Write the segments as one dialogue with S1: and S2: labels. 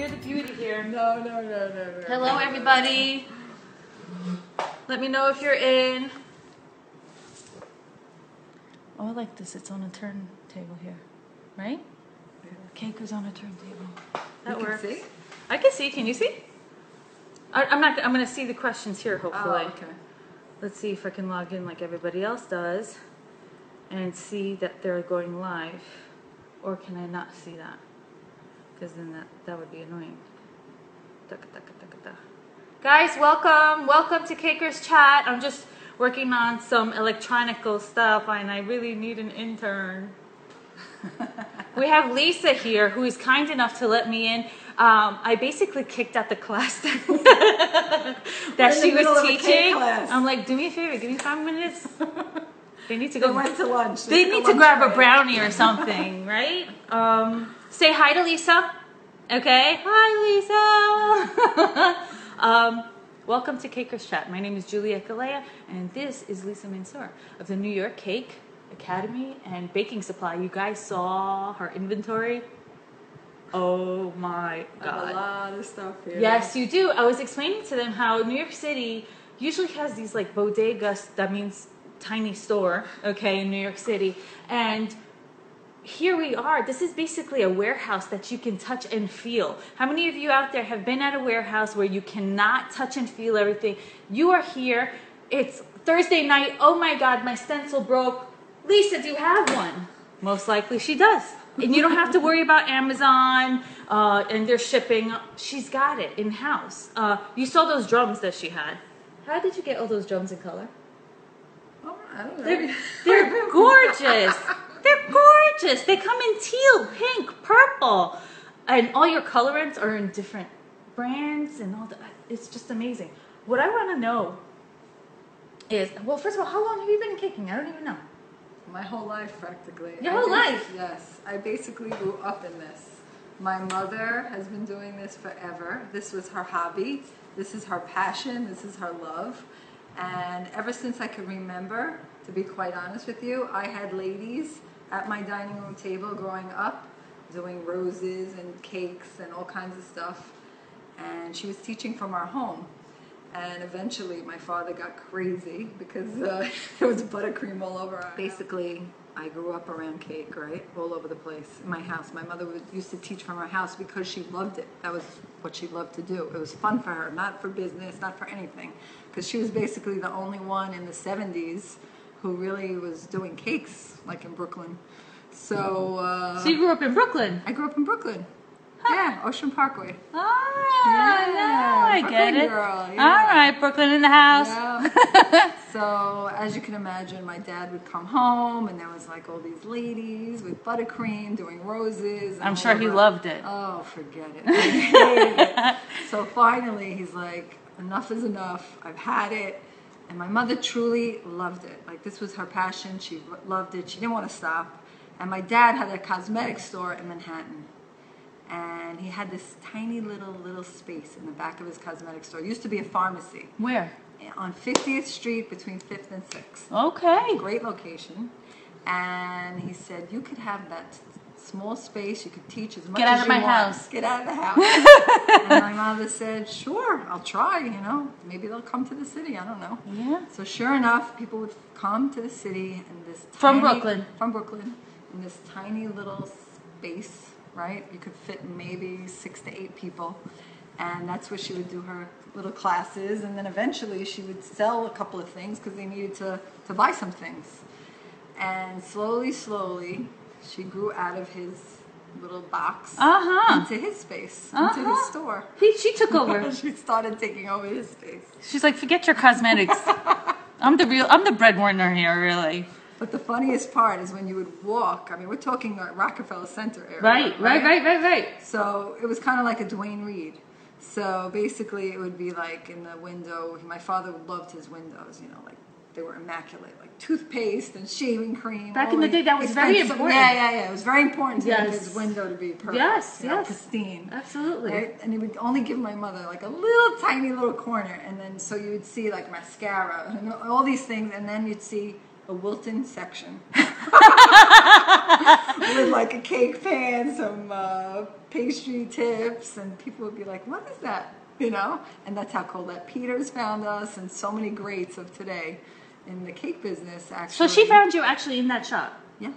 S1: You're the beauty here.
S2: No.
S1: Hello, everybody. Let me know if you're in. Oh, I like this. It's on a turntable here, right?
S2: Yeah.
S1: Cake is on a turntable.
S2: That works. See?
S1: I can see. Can you see? I'm going to see the questions here, hopefully.
S2: Oh, okay.
S1: Let's see if I can log in like everybody else does and see that they're going live. Or can I not see that? Because then that would be annoying. Guys, welcome. Welcome to Caker's Chat. I'm just working on some electronical stuff and I really need an intern. We have Lisa here who is kind enough to let me in. I basically kicked out the class that she was teaching. I'm like, do me a favor, give me 5 minutes. They need to go.
S2: They went to lunch.
S1: They need to grab a brownie or something, right? Say hi to Lisa. Okay. Hi, Lisa. Welcome to Caker's Chat. My name is Julia Kalea, and this is Lisa Mansour of the New York Cake Academy and Baking Supply. You guys saw her inventory? Oh my God.
S2: I have a lot of stuff here.
S1: Yes, you do. I was explaining to them how New York City usually has these like bodegas, that means tiny store, okay, in New York City. And here we are. This is basically a warehouse that you can touch and feel. How many of you out there have been at a warehouse where you cannot touch and feel everything? You are here. It's Thursday night. Oh my God, my stencil broke. Lisa, do you have one? Most likely she does. And you don't have to worry about Amazon and their shipping. She's got it in-house. You saw those drums that she had. How did you get all those drums in color?
S2: Oh, I don't know.
S1: They're gorgeous. They're gorgeous. They come in teal, pink, purple. And all your colorants are in different brands and all that. It's just amazing. What I want to know is, well, first of all, how long have you been caking? I don't even know.
S2: My whole life, practically.
S1: Your whole life?
S2: Yes. I basically grew up in this. My mother has been doing this forever. This was her hobby. This is her passion. This is her love. And ever since I could remember, to be quite honest with you, I had ladies at my dining room table growing up doing roses and cakes and all kinds of stuff. And she was teaching from our home. And eventually my father got crazy because there was buttercream all over. Basically, I grew up around cake, right? All over the place in my house. My mother used to teach from her house because she loved it. That was what she loved to do. It was fun for her, not for business, not for anything. Because she was basically the only one in the 70s who really was doing cakes, like in Brooklyn. So
S1: you grew up in Brooklyn?
S2: I grew up in Brooklyn. Huh. Yeah, Ocean Parkway.
S1: I get
S2: Brooklyn
S1: it.
S2: Girl, yeah.
S1: All right, Brooklyn in the house.
S2: Yeah. So, as you can imagine, my dad would come home and there was like all these ladies with buttercream doing roses.
S1: I'm sure he loved it.
S2: Oh, forget it. I hated it. So finally, he's like, enough is enough. I've had it. And my mother truly loved it. Like, this was her passion. She loved it. She didn't want to stop. And my dad had a cosmetic store in Manhattan. And he had this tiny little space in the back of his cosmetic store. It used to be a pharmacy.
S1: Where?
S2: On 50th Street between 5th and 6th.
S1: Okay.
S2: Great location. And he said, you could have that small space. You could teach as much as you want.
S1: Get out of my house.
S2: Get out of the house. And my mother said, sure, I'll try, you know. Maybe they'll come to the city. I don't know.
S1: Yeah.
S2: So sure enough, people would come to the city in this
S1: From Brooklyn.
S2: From Brooklyn. In this tiny little space. Right? You could fit maybe 6 to 8 people. And that's where she would do her little classes. And then eventually she would sell a couple of things because they needed to buy some things. And slowly, she grew out of his little box into his space, into his store.
S1: She took over.
S2: She started taking over his space.
S1: She's like, forget your cosmetics. I'm the breadwinner here, really.
S2: But the funniest part is when you would walk. I mean, we're talking like Rockefeller Center area.
S1: Right.
S2: So it was kind of like a Dwayne Reed. So basically, it would be like in the window. My father loved his windows. You know, like they were immaculate, like toothpaste and shaving cream.
S1: Back in the day, that was very important.
S2: Yeah. It was very important to have his window to be perfect.
S1: Yes.
S2: Pristine.
S1: Absolutely.
S2: Right? And he would only give my mother like a little tiny little corner, and then so you would see like mascara and all these things, and then you'd see a Wilton section. with like a cake pan, some pastry tips, and people would be like, what is that? You know? And that's how Colette Peters found us, and so many greats of today in the cake business, actually.
S1: So she found you actually in that shop?
S2: Yes.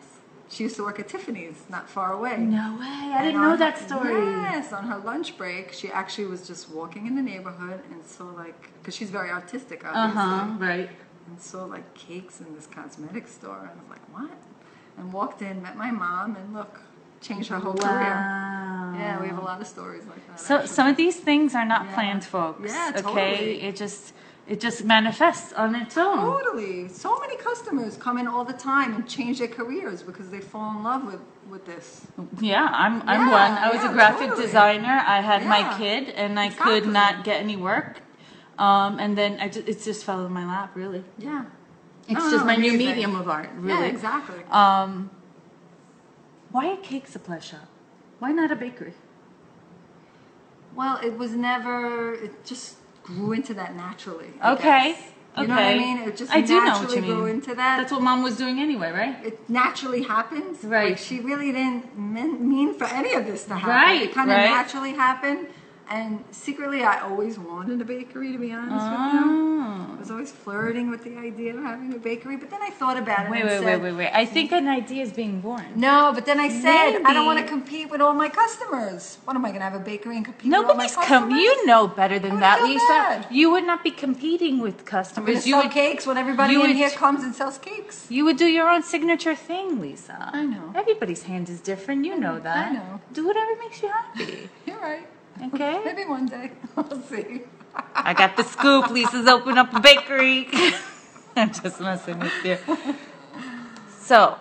S2: She used to work at Tiffany's, not far away.
S1: No way. I didn't know that story.
S2: Yes. On her lunch break, she actually was just walking in the neighborhood and saw like, because she's very artistic, obviously.
S1: Right.
S2: And saw like cakes in this cosmetic store. And I was like, what? And walked in, met my mom, and look, changed her whole career. Yeah, we have a lot of stories like that.
S1: So
S2: actually.
S1: some of these things are not planned, folks.
S2: Yeah,
S1: okay?
S2: totally.
S1: It just manifests on its own.
S2: Totally. So many customers come in all the time and change their careers because they fall in love with this.
S1: Yeah, I'm one. I was a graphic designer. I had my kid, and I could not get any work. And then it just fell in my lap, really.
S2: Yeah.
S1: It's just my new medium of art, really.
S2: Yeah, exactly.
S1: Why a cake supply shop? Why not a bakery?
S2: Well, it just grew into that naturally.
S1: Okay.
S2: You know what I mean? It just
S1: I do know what
S2: naturally
S1: you mean.
S2: grew into that.
S1: That's what Mom was doing anyway, right?
S2: It naturally happened.
S1: Right.
S2: Like, she really didn't mean for any of this to happen.
S1: Right.
S2: It kind of naturally happened. And secretly, I always wanted a bakery, to be honest with you. I was always flirting with the idea of having a bakery, but then I thought about it
S1: Wait. I think an idea is being born.
S2: No, but then I said,
S1: Maybe.
S2: I don't want to compete with all my customers. What am I going to have a bakery and compete with all my customers?
S1: You know better than that,
S2: feel
S1: Lisa.
S2: bad.
S1: You would not be competing with customers.
S2: You sell cakes when everybody in here comes and sells cakes.
S1: You would do your own signature thing, Lisa.
S2: I know.
S1: Everybody's hand is different. You know that.
S2: I know.
S1: Do whatever makes you happy.
S2: You're right.
S1: Okay?
S2: Maybe one day. We'll see.
S1: I got the scoop. Lisa's opened up a bakery. I'm just messing with you. So,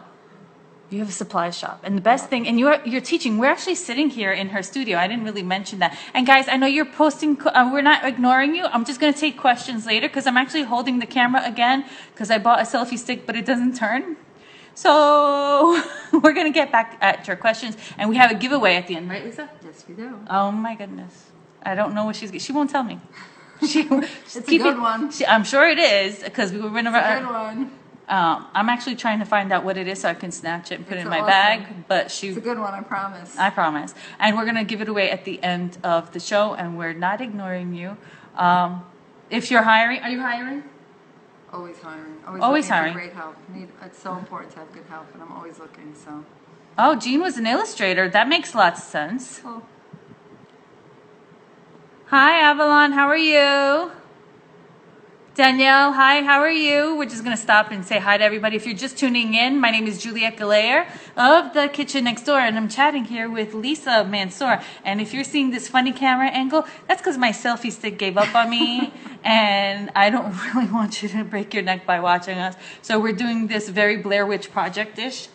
S1: you have a supply shop, and the best thing, and you're teaching. We're actually sitting here in her studio. I didn't really mention that. And guys, I know you're posting. We're not ignoring you. I'm just going to take questions later because I'm actually holding the camera again because I bought a selfie stick, but it doesn't turn. So we're going to get back at your questions, and we have a giveaway at the end, right, Lisa?
S2: Yes, we do.
S1: Oh my goodness. I don't know what she won't tell me.
S2: It's a good one.
S1: I'm sure it is because we were in
S2: It's a good one.
S1: I'm actually trying to find out what it is so I can snatch it and put it in my
S2: awesome
S1: bag. But
S2: It's a good one, I promise.
S1: I promise. And we're going to give it away at the end of the show, and we're not ignoring you. If you're hiring, are you hiring?
S2: Always hiring.
S1: Always
S2: looking
S1: hiring.
S2: For great help. It's so important to have good help, and I'm always looking. So.
S1: Oh, Jean was an illustrator. That makes lots of sense.
S2: Oh.
S1: Hi, Avalon. How are you? Danielle, hi, how are you? We're just going to stop and say hi to everybody. If you're just tuning in, my name is Juliette Galayer of The Kitchen Next Door, and I'm chatting here with Lisa Mansour. And if you're seeing this funny camera angle, that's because my selfie stick gave up on me, and I don't really want you to break your neck by watching us. So we're doing this very Blair Witch Project-ish.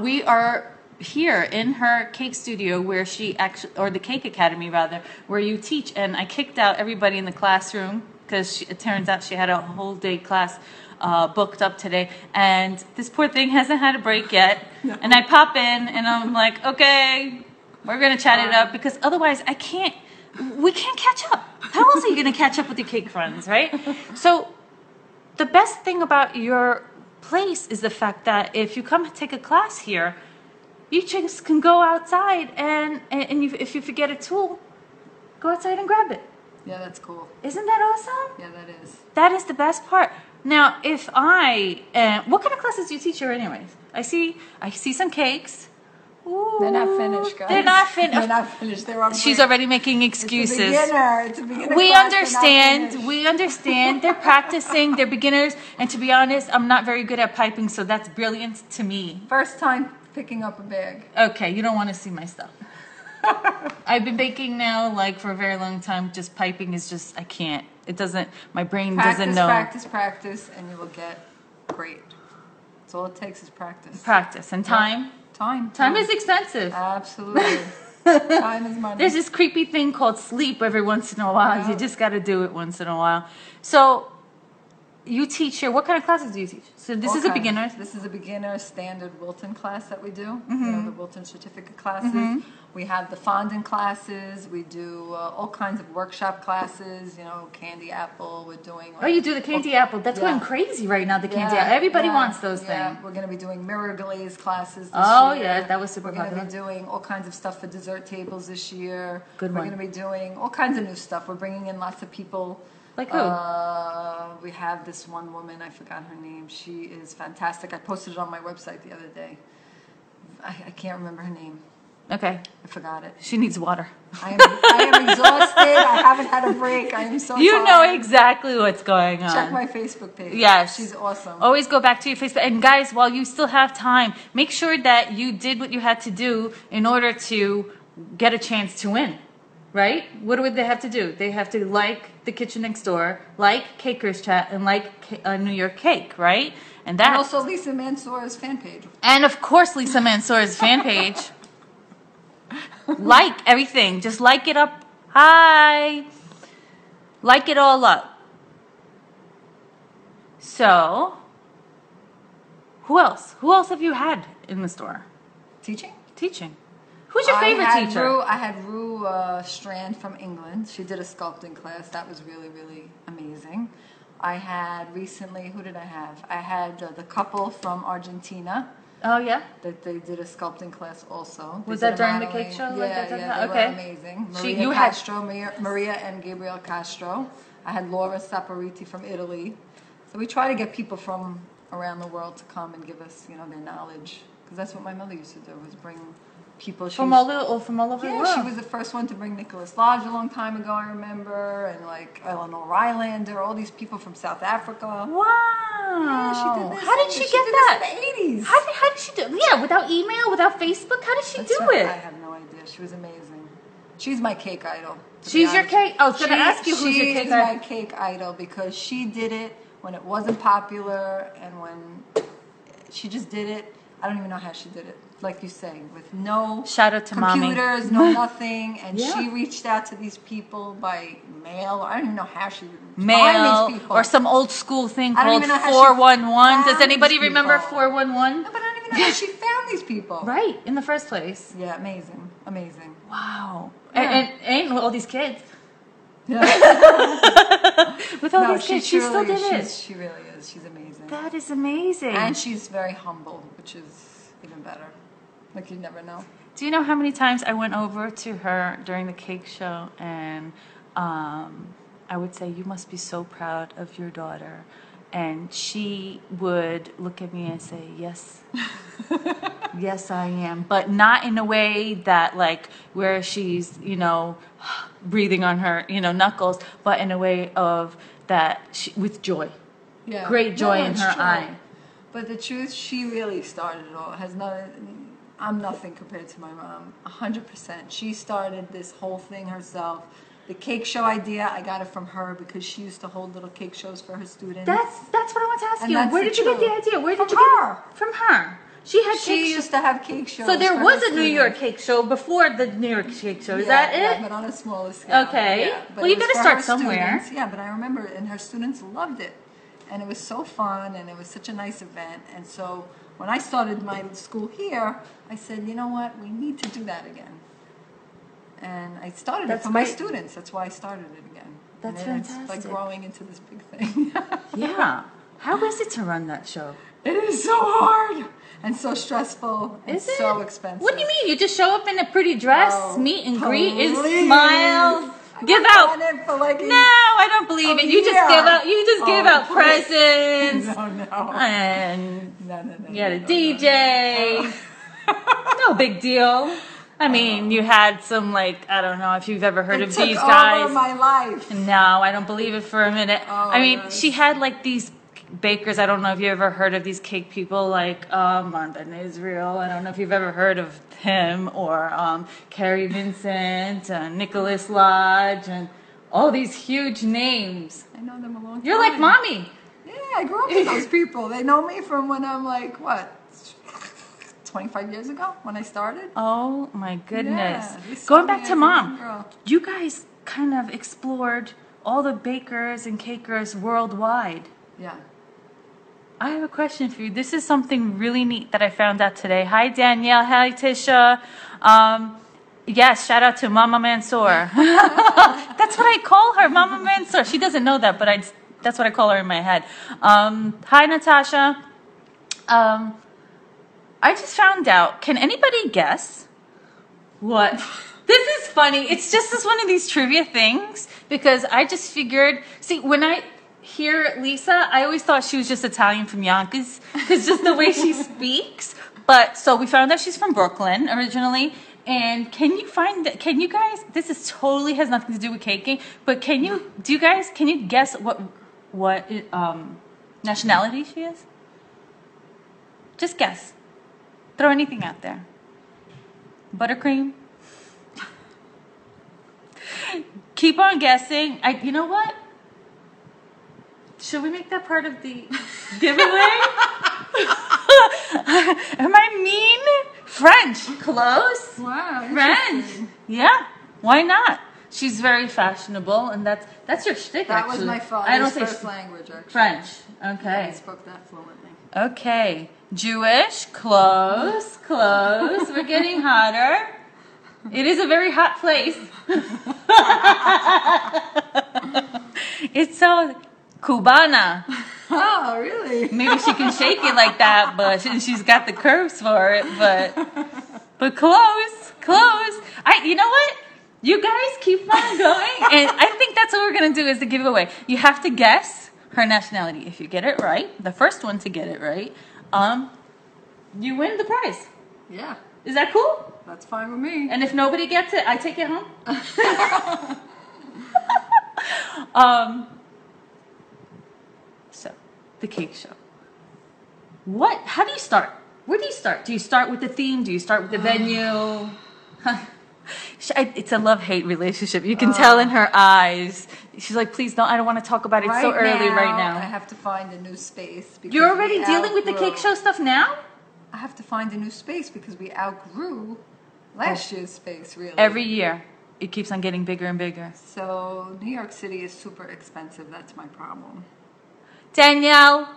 S1: We are here in her cake studio where she actually, or the Cake Academy rather, where you teach. And I kicked out everybody in the classroom because it turns out she had a whole day class booked up today, and this poor thing hasn't had a break yet. No. And I pop in and I'm like, okay, we're gonna chat it up because otherwise we can't catch up. How else are you gonna catch up with your cake friends, right? So the best thing about your place is the fact that if you come take a class here, you just can go outside and if you forget a tool, go outside and grab it.
S2: Yeah, that's cool.
S1: Isn't that awesome?
S2: Yeah, that is.
S1: That is the best part. Now, what kind of classes do you teach here anyways? I see some cakes. Ooh,
S2: they're not finished, guys.
S1: They're not finished.
S2: They're not finished. They're on
S1: She's
S2: break.
S1: already making excuses.
S2: It's a beginner.
S1: We
S2: class,
S1: understand. We understand. They're practicing. They're beginners. And to be honest, I'm not very good at piping, so that's brilliant to me.
S2: First time picking up a bag.
S1: Okay, you don't want to see my stuff. I've been baking now for a very long time. Just piping is just, I can't. It doesn't, my brain doesn't know.
S2: Practice, and you will get great. That's all it takes is practice.
S1: Practice and time.
S2: Yeah.
S1: Time is expensive.
S2: Absolutely. Time is money.
S1: There's this creepy thing called sleep every once in a while. Yeah. You just got to do it once in a while. So you teach here. What kind of classes do you teach? So this is a beginner.
S2: This is a beginner standard Wilton class that we do. You know, the Wilton certificate classes. We have the fondant classes. We do all kinds of workshop classes. You know, candy apple. We're doing.
S1: Oh, you do the candy apple. That's going crazy right now. The candy apple. Everybody wants those things.
S2: We're going to be doing mirror glaze classes this
S1: year.
S2: Yeah,
S1: that was super
S2: popular.
S1: We're
S2: going to be doing all kinds of stuff for dessert tables this year.
S1: Good one.
S2: We're going to be doing all kinds of new stuff. We're bringing in lots of people.
S1: Like who?
S2: We have this one woman, I forgot her name. She is fantastic. I posted it on my website the other day. I can't remember her name.
S1: Okay.
S2: I forgot it.
S1: She needs water.
S2: I am exhausted. I haven't had a break. I am so tired.
S1: You know exactly what's going on.
S2: Check my Facebook page.
S1: Yes.
S2: She's awesome.
S1: Always go back to your Facebook. And guys, while you still have time, make sure that you did what you had to do in order to get a chance to win. Right? What would they have to do? They have to like the kitchen next door, like Cakers Chat, and like New York Cake, right? And
S2: also Lisa Mansour's fan page.
S1: And of course, Lisa Mansour's fan page. Like everything. Just like it up high. Like it all up. So, who else? Who else have you had in the store?
S2: Teaching?
S1: Teaching. Who's your favorite teacher?
S2: I had Rue Strand from England. She did a sculpting class. That was really, really amazing. I had recently, who did I have? I had the couple from Argentina.
S1: Oh, yeah?
S2: That they did a sculpting class also.
S1: Was that during the cake show?
S2: Yeah, they were amazing. Maria and Gabriel Castro. I had Laura Saporiti from Italy. So we try to get people from around the world to come and give us, you know, their knowledge. Because that's what my mother used to do, was bring people
S1: from all over the world.
S2: She was the first one to bring Nicholas Lodge a long time ago, I remember, and like Eleanor Rylander, all these people from South Africa.
S1: Wow.
S2: Yeah, she did this.
S1: How did she get that?
S2: In the 80s.
S1: How did she do it? Yeah, without email, without Facebook, how did she do it?
S2: I have no idea. She was amazing. She's my cake idol.
S1: She's your cake? I was going to ask you who's your cake idol.
S2: She is my cake idol because she did it when it wasn't popular and when she just did it. I don't even know how she did it. Like you say, with no
S1: shout out to
S2: computers, no nothing, and she reached out to these people by mail. I don't even know how she
S1: mail
S2: these people.
S1: Or some old school thing called 411. Does anybody remember 411?
S2: No, but I don't even know how she found these people.
S1: Right, in the first place.
S2: Yeah, amazing, amazing.
S1: Wow,
S2: yeah.
S1: and all these kids.
S2: Yeah.
S1: With all these kids, she still did it.
S2: She really is. She's amazing.
S1: That is amazing.
S2: And she's very humble, which is even better. Like you never know.
S1: Do you know how many times I went over to her during the cake show and I would say, you must be so proud of your daughter. And she would look at me and say, yes. Yes, I am. But not in a way that like where she's, you know, breathing on her, you know, knuckles, but in a way of that with joy.
S2: Yeah.
S1: Great joy in her eye.
S2: But the truth, she really started it all. I'm nothing compared to my mom. 100%. She started this whole thing herself. The cake show idea, I got it from her because she used to hold little cake shows for her students.
S1: That's what I want to ask you. Where did you get the idea? Where did you
S2: get
S1: it? From her. She
S2: used to have cake shows.
S1: So there was a New York cake show before the New York cake show. Is that it?
S2: Yeah, but on a smaller scale.
S1: Okay.
S2: Yeah,
S1: well, you got to start somewhere.
S2: Yeah, but I remember, and her students loved it. And it was so fun, and it was such a nice event. And so when I started my school here, I said, you know what, we need to do that again. And I started it for my students. That's why I started it again.
S1: That's
S2: fantastic. It's like growing into this big thing.
S1: Yeah. How is it to run that show?
S2: It is so hard and so stressful and so expensive.
S1: What do you mean? You just show up in a pretty dress, meet and greet, and smile. Give out. No, I don't believe it. You just give out. You just give out presents.
S2: No.
S1: And
S2: no.
S1: You had a DJ. No big deal. I mean, you had some like I don't know if you've ever heard of these guys.
S2: Over my life.
S1: No, I don't believe it for a minute. I mean, she had like these bakers. I don't know if you ever heard of these cake people like Mondan Israel. I don't know if you've ever heard of him or Carrie Vincent and Nicholas Lodge and all these huge names.
S2: I know them a long time.
S1: You're like mommy.
S2: Yeah, I grew up with those people. They know me from when I'm like, what, 25 years ago when I started?
S1: Oh my goodness.
S2: Yeah,
S1: going back to mom, you guys kind of explored all the bakers and cakers worldwide.
S2: Yeah.
S1: I have a question for you. This is something really neat that I found out today. Hi, Danielle. Hi, Tisha. Yes, shout out to Mama Mansour. That's what I call her, Mama Mansour. She doesn't know that, but that's what I call her in my head. Hi, Natasha. I just found out. Can anybody guess what? This is funny. It's just one of these trivia things because I just figured. See, when I hear Lisa, I always thought she was just Italian from Yonkers because just the way she speaks. But so we found out she's from Brooklyn originally. And can you guys, this is totally has nothing to do with caking, but can you guess what nationality she is? Just guess. Throw anything out there. Buttercream? Keep on guessing. You know what? Should we make that part of the giveaway? Am I mean? French. Close.
S2: Wow.
S1: French. Yeah. Why not? She's very fashionable, and that's your shtick,
S2: That
S1: actually.
S2: was my father's first language, actually.
S1: French. Okay.
S2: I spoke that fluently.
S1: Okay. Jewish. Close. Close. We're getting hotter. It is a very hot place. It's so Cubana.
S2: Oh, really?
S1: Maybe she can shake it like that, but she's got the curves for it. But close. You know what? You guys keep on going, and I think that's what we're gonna do is the giveaway. You have to guess her nationality. If you get it right, the first one to get it right, you win the prize.
S2: Yeah.
S1: Is that cool?
S2: That's fine with me.
S1: And if nobody gets it, I take it home. So, the cake show. How do you start? Where do you start? Do you start with the theme? Do you start with the venue? It's a love-hate relationship. You can tell in her eyes. She's like, please don't. I don't want to talk about it so early right now.
S2: I have to find a new space.
S1: You're already dealing with the cake show stuff now?
S2: I have to find a new space because we outgrew last year's space, really.
S1: Every year. It keeps on getting bigger and bigger.
S2: So New York City is super expensive. That's my problem.
S1: Danielle.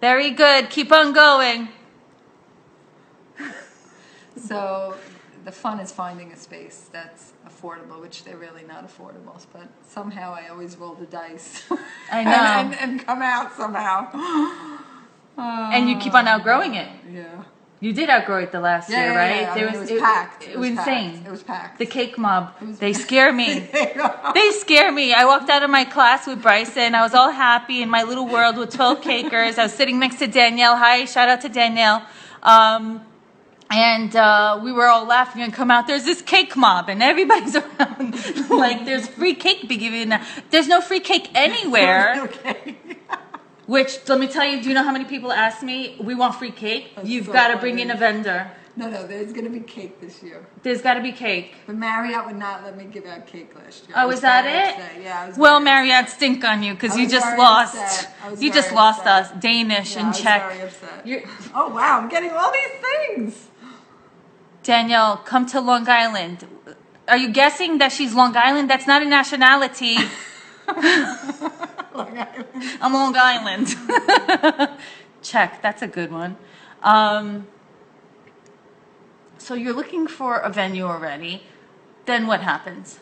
S1: Very good. Keep on going.
S2: So the fun is finding a space that's affordable, which they're really not affordable. But somehow I always roll the dice.
S1: I know.
S2: and come out somehow.
S1: And you keep on outgrowing it.
S2: Yeah.
S1: You did outgrow it the last year, right?
S2: Yeah. It was packed.
S1: It was insane.
S2: It was packed.
S1: The cake mob. They scare me. They scare me. I walked out of my class with Bryson. I was all happy in my little world with 12 cakers. I was sitting next to Danielle. Hi, shout out to Danielle. And we were all laughing and come out. There's this cake mob and everybody's around. Like there's free cake being given. There's no free cake anywhere.
S2: Okay.
S1: Which, let me tell you, do you know how many people ask me, we want free cake? You've got to bring in a vendor.
S2: No, there's going to be cake this year.
S1: There's got to be cake.
S2: But Marriott would not let me give out cake last year.
S1: Oh, is that it?
S2: Upset. Yeah,
S1: well, Marriott stink on you because you just lost. You just lost us. Danish and Czech.
S2: I was very upset. Oh, wow, I'm getting all these things.
S1: Danielle, come to Long Island. Are you guessing that she's Long Island? That's not a nationality.
S2: Long Island.
S1: I'm Long Island. Check. That's a good one. So you're looking for a venue already. Then what happens?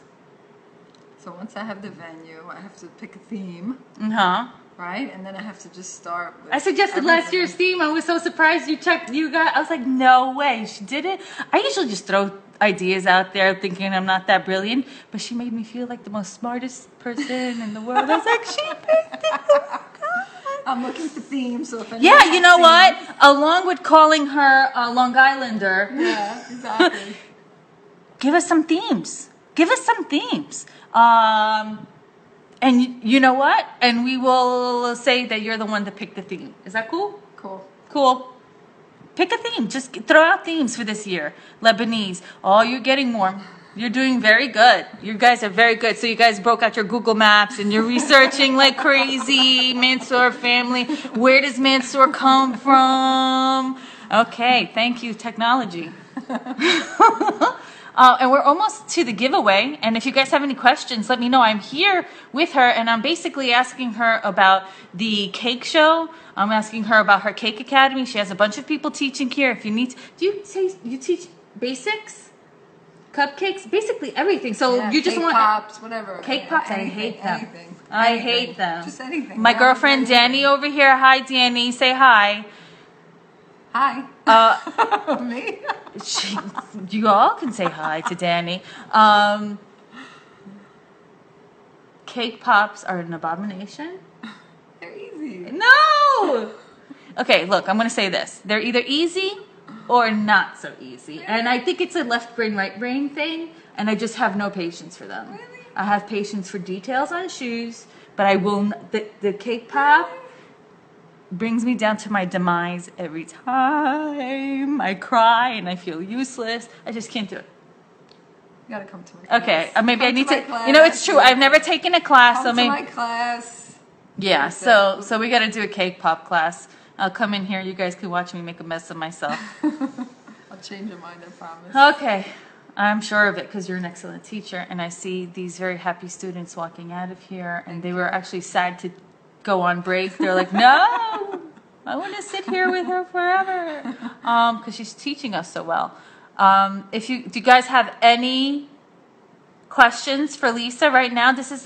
S2: So once I have the venue, I have to pick a theme. Right? And then I have to just start with
S1: I suggested last year's theme. I was so surprised you got. I was like, no way. She did it. I usually just throw ideas out there thinking I'm not that brilliant, but she made me feel like the most smartest person in the world. I was like, she picked it. Oh,
S2: I'm looking for themes. So if
S1: yeah, you know what? Along with calling her a Long Islander.
S2: Yeah, exactly.
S1: Give us some themes. And you know what? And we will say that you're the one to pick the theme. Is that cool? Cool. Pick a theme. Just throw out themes for this year. Lebanese. Oh, you're getting more. You're doing very good. You guys are very good. So you guys broke out your Google Maps and you're researching like crazy. Mansour family. Where does Mansour come from? Okay. Thank you, technology. And we're almost to the giveaway. And if you guys have any questions, let me know. I'm here with her, and I'm basically asking her about the cake show. I'm asking her about her cake academy. She has a bunch of people teaching here. If you need, you teach basics, cupcakes, basically everything. So
S2: Yeah,
S1: you just
S2: cake
S1: want
S2: pops, whatever.
S1: cake pops.
S2: Anything,
S1: I hate them.
S2: anything.
S1: I
S2: Anything.
S1: hate them.
S2: Just anything.
S1: My girlfriend Danny over here. Hi, Danny. Say hi.
S2: Hi. Me?
S1: You all can say hi to Danny. Cake pops are an abomination.
S2: They're easy.
S1: No! Okay, look, I'm going to say this. They're either easy or not so easy. And I think it's a left brain, right brain thing. And I just have no patience for them.
S2: Really?
S1: I have patience for details on shoes, but I will. The cake pop brings me down to my demise every time. I cry and I feel useless. I just can't do it.
S2: You gotta come to my class.
S1: Okay, maybe
S2: come
S1: I need to.
S2: class.
S1: You know, it's true. I've never taken a class,
S2: Come
S1: so
S2: to
S1: maybe.
S2: my class.
S1: Yeah, so we got to do a cake pop class. I'll come in here. You guys can watch me make a mess of myself.
S2: I'll change your mind, I promise.
S1: Okay. I'm sure of it because you're an excellent teacher, and I see these very happy students walking out of here, and they were actually sad to go on break. They're like, no, I want to sit here with her forever, because she's teaching us so well. Do you guys have any questions for Lisa right now? This is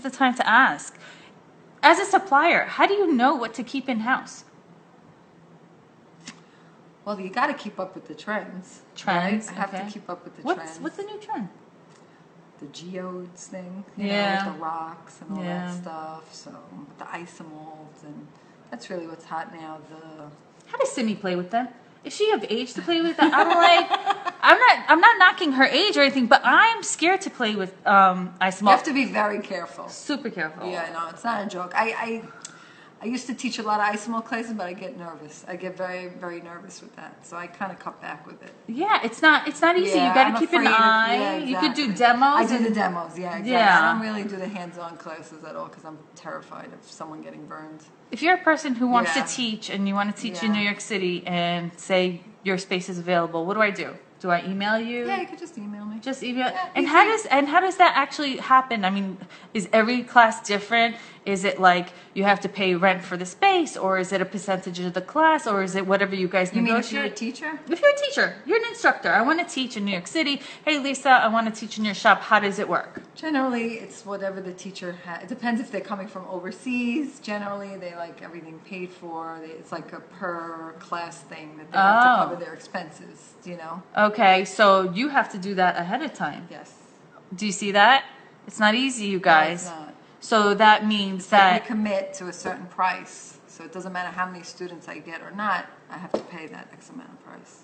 S1: the time to ask. As a supplier, how do you know what to keep in house?
S2: Well, you got to keep up with the trends.
S1: Trends,
S2: Right? I have
S1: okay.
S2: to keep up with the
S1: What's
S2: trends.
S1: the new trend?
S2: The geodes thing, you
S1: Yeah.
S2: know, with the rocks and all
S1: Yeah.
S2: that stuff. So the isomolds, and that's really what's hot now.
S1: How does Simi play with that? Is she of age to play with that? I'm not knocking her age or anything, but I'm scared to play with isomalt.
S2: You have to be very careful.
S1: Super careful.
S2: Yeah, no, it's not a joke. I used to teach a lot of isomalt classes, but I get nervous. I get very, very nervous with that. So I kind of cut back with it.
S1: Yeah, it's not easy.
S2: Yeah,
S1: you got
S2: I'm
S1: to keep an
S2: afraid of-
S1: eye.
S2: yeah,
S1: You could do
S2: exactly.
S1: demos.
S2: I do the demos, yeah, exactly.
S1: Yeah.
S2: I don't really do the hands-on classes at all because I'm terrified of someone getting burned.
S1: If you're a person who wants
S2: Yeah.
S1: to teach and you want to teach in
S2: Yeah.
S1: New York City and say your space is available, what do I do? Do I email you?
S2: Yeah, you could just email me.
S1: Just email.
S2: Yeah,
S1: and
S2: easy.
S1: how does that actually happen? I mean, is every class different? Is it like you have to pay rent for the space, or is it a percentage of the class, or is it whatever you guys
S2: You mean if you're a
S1: negotiate?
S2: teacher?
S1: If you're a teacher, you're an instructor. I want to teach in New York City. Hey, Lisa, I want to teach in your shop. How does it work?
S2: Generally, it's whatever the teacher has. It depends if they're coming from overseas. Generally, they like everything paid for. It's like a per class thing that they have to cover their expenses, you know?
S1: Okay, so you have to do that ahead of time.
S2: Yes.
S1: Do you see that? It's not easy, you guys.
S2: No, it's not.
S1: So that means
S2: That
S1: that
S2: we commit to a certain price. So it doesn't matter how many students I get or not, I have to pay that X amount of price.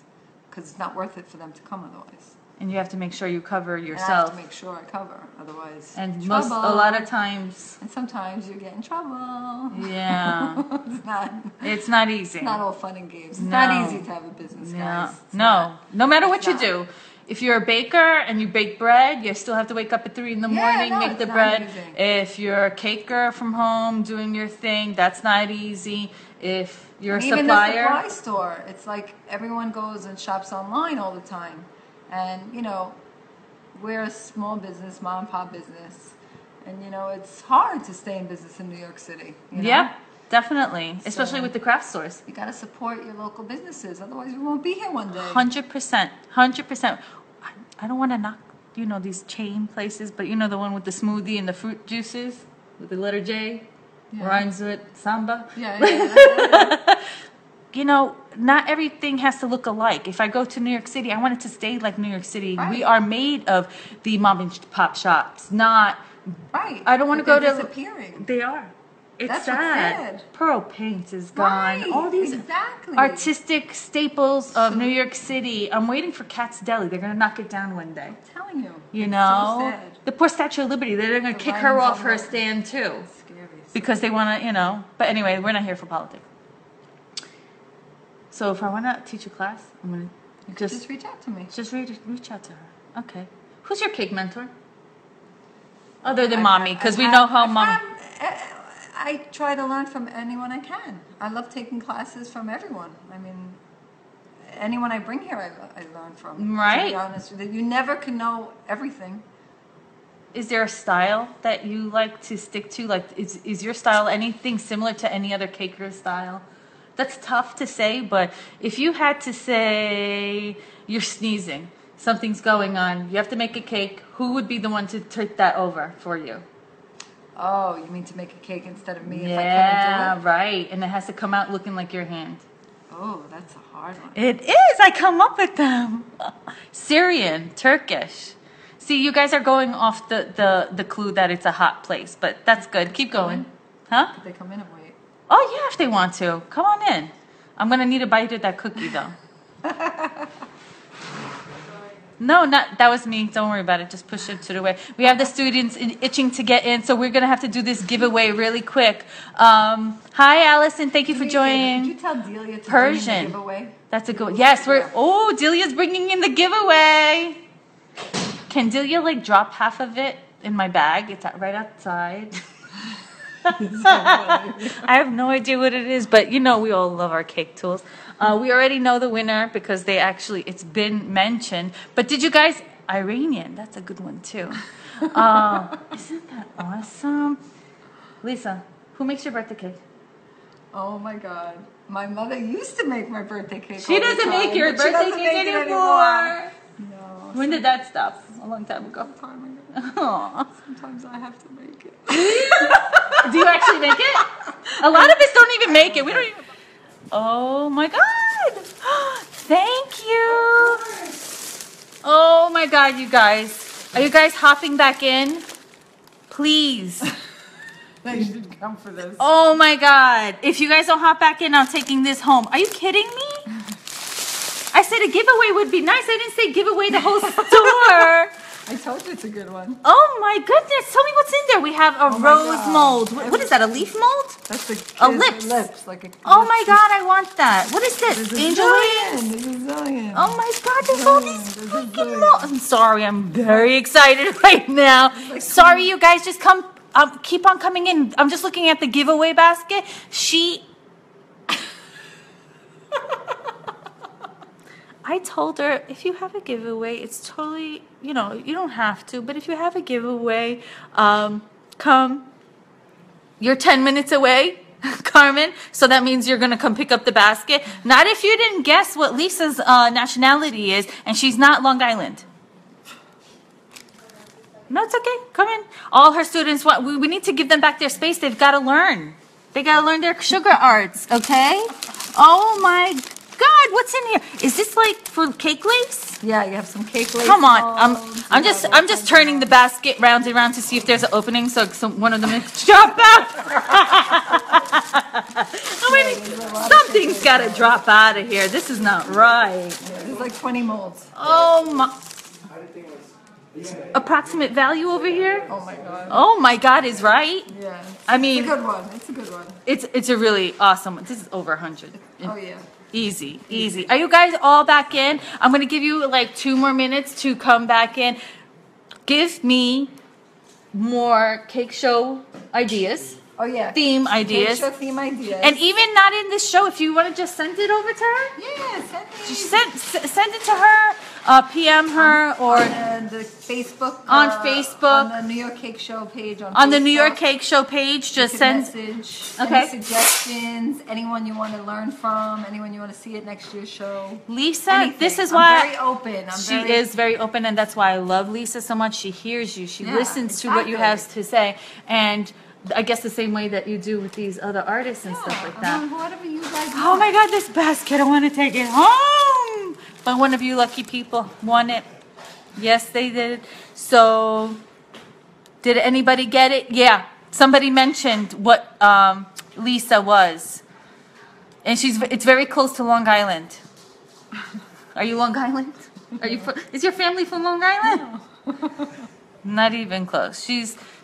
S2: Because it's not worth it for them to come otherwise.
S1: and you have to make sure you cover
S2: And I have
S1: yourself.
S2: to make sure I cover, otherwise
S1: And a
S2: trouble.
S1: lot of times,
S2: And sometimes you get in trouble.
S1: yeah,
S2: It's not
S1: it's not easy.
S2: not all fun and games. It's
S1: No.
S2: not easy to have a business,
S1: No,
S2: guys. It's
S1: no.
S2: not.
S1: No matter what
S2: It's
S1: you
S2: not.
S1: do, if you're a baker and you bake bread, you still have to wake up at 3 in the
S2: Yeah,
S1: morning,
S2: no,
S1: make
S2: it's
S1: the
S2: not
S1: bread.
S2: easy.
S1: If you're a caker from home doing your thing, that's not easy. If you're a
S2: Even the
S1: supplier,
S2: supply store, it's like everyone goes and shops online all the time. And, you know, we're a small business, mom and pop business. And, you know, it's hard to stay in business in New York City. You know?
S1: yeah, definitely, especially
S2: So-
S1: with the craft stores.
S2: You got to support your local businesses, otherwise we won't be here one day.
S1: 100%, 100%. I don't want to knock, these chain places, but the one with the smoothie and the fruit juices with the letter J,
S2: Yeah.
S1: rhymes with samba.
S2: Yeah.
S1: Not everything has to look alike. If I go to New York City, I want it to stay like New York City.
S2: Right.
S1: We are made of the mom and pop shops, not.
S2: Right.
S1: I don't want to
S2: But
S1: go
S2: they're
S1: to.
S2: disappearing.
S1: They are. It's
S2: That's what's
S1: sad.
S2: sad.
S1: Pearl Paint is gone.
S2: Right,
S1: All these
S2: exactly.
S1: artistic staples of New York City. I'm waiting for Cat's Deli. They're gonna knock it down one day.
S2: I'm telling you.
S1: You
S2: It's
S1: know,
S2: so sad.
S1: the poor Statue of Liberty. They're gonna
S2: The
S1: kick her
S2: writings
S1: off
S2: on
S1: her
S2: the-
S1: stand too,
S2: It's scary.
S1: because they want to. But anyway, we're not here for politics. So if I want to teach a class, I'm gonna
S2: Just reach out to me.
S1: just reach out to her. Okay. Who's your cake mentor? Other than mommy, because we know how mom.
S2: I try to learn from anyone I can. I love taking classes from everyone. I mean, anyone I bring here, I learn from.
S1: Right.
S2: To be honest with you, you never can know everything.
S1: Is there a style that you like to stick to? Like, is your style anything similar to any other caker style? That's tough to say, but if you had to say you're sneezing, something's going on, you have to make a cake, who would be the one to take that over for you?
S2: Oh, you mean to make a cake instead of me if I
S1: Yeah,
S2: couldn't do it?
S1: right. And it has to come out looking like your hand.
S2: Oh, that's a hard one.
S1: It is. I come up with them. Syrian, Turkish. See, you guys are going off the clue that it's a hot place, but that's good. Keep going. Huh?
S2: Did they come in and wait?
S1: Oh, yeah, if they want to. Come on in. I'm going to need a bite of that cookie, though. No, not that was me. Don't worry about it. Just push it to the way. We have the students itching to get in, so we're going to have to do this giveaway really quick. Hi, Allison. Thank you for joining.
S2: Did you tell Delia to
S1: Persian.
S2: bring in the giveaway?
S1: That's a good one. Yes, we're... Oh, Delia's bringing in the giveaway. Can Delia, like, drop half of it in my bag? It's right outside. I have no idea what it is, but you know we all love our cake tools. We already know the winner because it's been mentioned. But did you guys... Iranian, that's a good one, too. Isn't that awesome? Lisa, who makes your birthday cake?
S2: Oh my God. My mother used to make my birthday cake.
S1: She doesn't make your birthday cake anymore.
S2: No.
S1: When did that stop? A long time ago. Aww.
S2: Sometimes I have to make it.
S1: Do you actually make it? A lot of us don't even make it. We don't even... Oh my God. Thank you. Oh my God, you guys. Are you guys hopping back in? Please.
S2: You didn't come for this.
S1: Oh my God. If you guys don't hop back in, I'm taking this home. Are you kidding me? I said a giveaway would be nice. I didn't say give away the whole store.
S2: I told you it's a good one.
S1: Oh my goodness. Tell me what's in there. We have a rose mold. What is that, a leaf mold?
S2: That's the
S1: lips.
S2: Like a
S1: Oh my God, I want that. What is this? Angel wings?
S2: There's a zillion.
S1: Oh my God, there's all these freaking molds. I'm sorry, I'm very excited right now. Sorry, you guys, just come, keep on coming in. I'm just looking at the giveaway basket. I told her, if you have a giveaway, it's totally, you don't have to, but if you have a giveaway, come. You're 10 minutes away, Carmen, so that means you're going to come pick up the basket. Not if you didn't guess what Lisa's nationality is, and she's not Long Island. No, it's okay. Come in. All her students want, we need to give them back their space. They've got to learn. They got to learn their sugar arts, okay? Oh my God, what's in here? Is this like for cake lace?
S2: Yeah, you have some cake lace.
S1: Come on, I'm just turning the basket round and round to see if there's an opening, so one of them is drop out. Something's got to drop out of here. This is not right.
S2: There's like 20 molds.
S1: Oh my! Approximate value over here?
S2: Oh my God.
S1: Oh my God is right.
S2: Yeah.
S1: I mean,
S2: it's a good one. It's a good one.
S1: It's a really awesome one. This is over 100.
S2: Oh yeah.
S1: Easy, easy. Are you guys all back in? I'm going to give you like 2 more minutes to come back in. Give me more cake show ideas.
S2: Oh yeah.
S1: Theme ideas.
S2: Cake show theme ideas.
S1: And even not in this show, if you want to just send it over to her.
S2: Yeah, send me.
S1: Send it to her, PM her, or
S2: on the Facebook.
S1: On Facebook.
S2: On the New York Cake Show page on
S1: the New
S2: Facebook.
S1: York Cake Show page. Just send
S2: message.
S1: Okay.
S2: Any suggestions? Anyone you want to learn from? Anyone you want to see at next year's show?
S1: Lisa,
S2: Anything.
S1: this is why
S2: I'm very open.
S1: She is very open, and that's why I love Lisa so much. She hears you. She listens to what you have to say, and I guess the same way that you do with these other artists and stuff like that.
S2: Whatever you guys want.
S1: Oh my God, this basket! I want to take it home. But one of you lucky people won it. Yes, they did. So, did anybody get it? Yeah, somebody mentioned what Lisa was, and it's very close to Long Island. Are you Long Island? Are you? Is your family from Long Island? No. Not even close.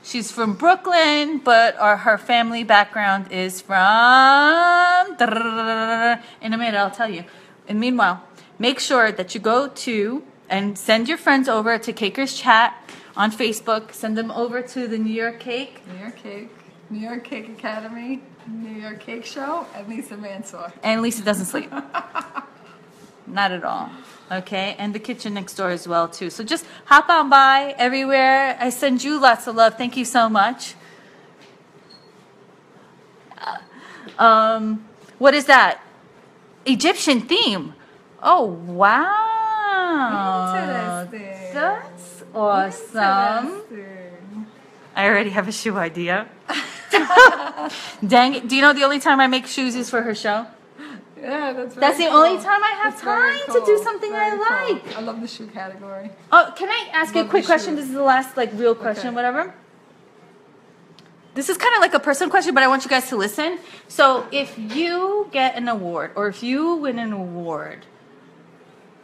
S1: She's from Brooklyn, but her family background is from... In a minute, I'll tell you. And meanwhile, make sure that you go to and send your friends over to Caker's Chat on Facebook. Send them over to the New York Cake.
S2: New York Cake Academy, New York Cake Show, and Lisa Mansour.
S1: And Lisa doesn't sleep. not at all. Okay, and the kitchen next door as well too. So just hop on by everywhere. I send you lots of love. Thank you so much. What is that? Egyptian theme. Oh wow.
S2: Interesting.
S1: That's awesome. I already have a shoe idea. Dang it. Do you know the only time I make shoes is for her show?
S2: Yeah,
S1: that's the only time I have time to do something I like.
S2: Cool. I love the shoe category.
S1: Oh, can I ask you a quick question? This is the last real question, whatever. This is kind of like a personal question, but I want you guys to listen. So if you get an award or if you win an award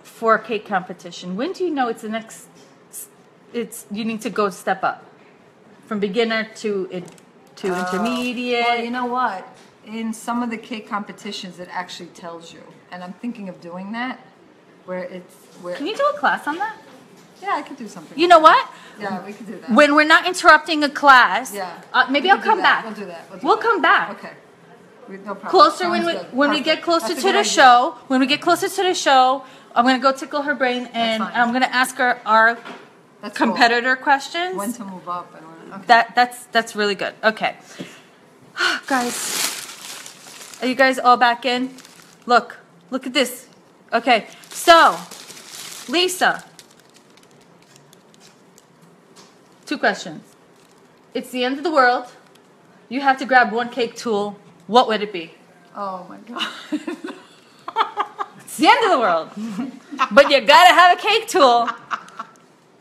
S1: for a cake competition, when do you know it's the next, you need to go step up from beginner to intermediate?
S2: Well, you know what? In some of the cake competitions, it actually tells you. And I'm thinking of doing that where
S1: Can you do a class on that?
S2: Yeah, I could do something.
S1: You know what?
S2: Yeah, we could do that.
S1: When we're not interrupting a class, maybe I'll come back.
S2: We'll do that.
S1: We'll come back.
S2: Okay. No problem.
S1: Closer when we get closer to the show. When we get closer to the show, I'm gonna go tickle her brain and I'm gonna ask her our competitor questions.
S2: When to move up and when. Okay.
S1: That's really good. Okay, guys, are you guys all back in? Look at this. Okay, so Lisa. 2 questions. It's the end of the world. You have to grab one cake tool. What would it be?
S2: Oh my God.
S1: It's the end of the world. But you gotta have a cake tool.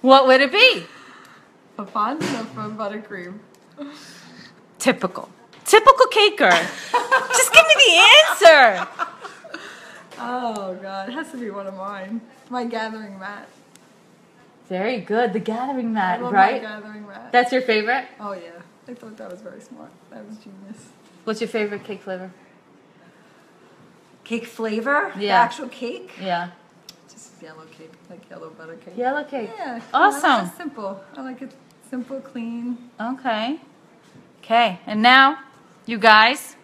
S1: What would it be?
S2: A fondant from buttercream.
S1: Typical caker. Just give me the answer.
S2: Oh God, it has to be one of mine. My gathering mat.
S1: Very good. The gathering mat,
S2: I love
S1: right?
S2: my gathering mat.
S1: That's your favorite?
S2: Oh yeah. I thought that was very smart. That was genius.
S1: What's your favorite cake flavor?
S2: Cake flavor?
S1: Yeah.
S2: The actual cake?
S1: Yeah.
S2: Just yellow cake, like yellow butter cake.
S1: Yellow cake.
S2: Yeah.
S1: Awesome.
S2: It's simple. I like it simple, clean.
S1: Okay. Okay. And now, you guys,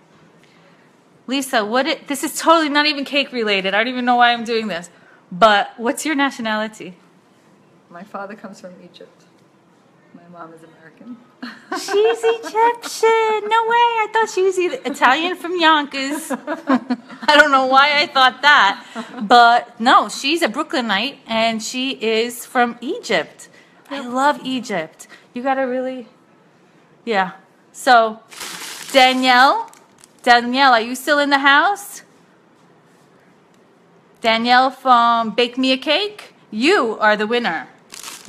S1: Lisa, this is totally not even cake related. I don't even know why I'm doing this. But what's your nationality?
S2: My father comes from Egypt. My mom is American.
S1: She's Egyptian. No way. I thought she was either Italian from Yonkers. I don't know why I thought that. But no, she's a Brooklynite and she is from Egypt. I love Egypt. You got to really, yeah. So, Danielle, are you still in the house? Danielle from Bake Me a Cake, you are the winner.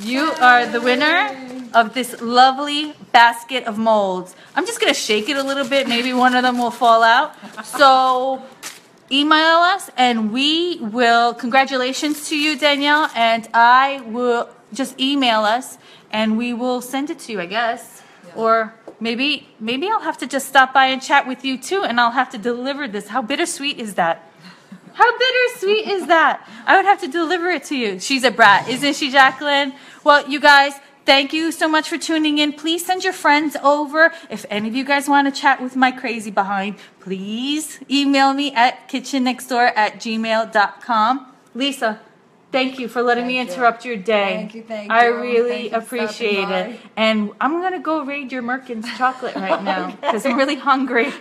S1: You are the winner of this lovely basket of molds. I'm just going to shake it a little bit. Maybe one of them will fall out. So email us and we will, congratulations to you, Danielle, and I will just email us and we will send it to you, I guess. Yeah. Or maybe I'll have to just stop by and chat with you too and I'll have to deliver this. How bittersweet is that? How bittersweet is that? I would have to deliver it to you. She's a brat, isn't she, Jacqueline? Well, you guys, thank you so much for tuning in. Please send your friends over. If any of you guys want to chat with my crazy behind, please email me at kitchennextdoor@gmail.com. Lisa, thank you for letting me interrupt your day.
S2: Thank you.
S1: I really appreciate it. And I'm going to go raid your Merkin's chocolate right now because I'm really hungry.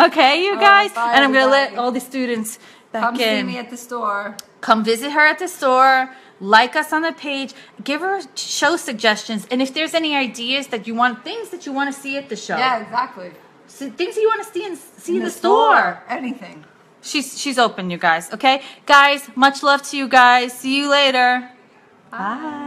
S1: Okay, you guys?
S2: Bye,
S1: and I'm going to let all the students back in.
S2: Come see me at the store.
S1: Come visit her at the store. Like us on the page. Give her show suggestions. And if there's any ideas that you want, things that you want to see at the show.
S2: Yeah, exactly.
S1: So things that you want to see in the store.
S2: Anything.
S1: She's open, you guys. Okay? Guys, much love to you guys. See you later. Bye.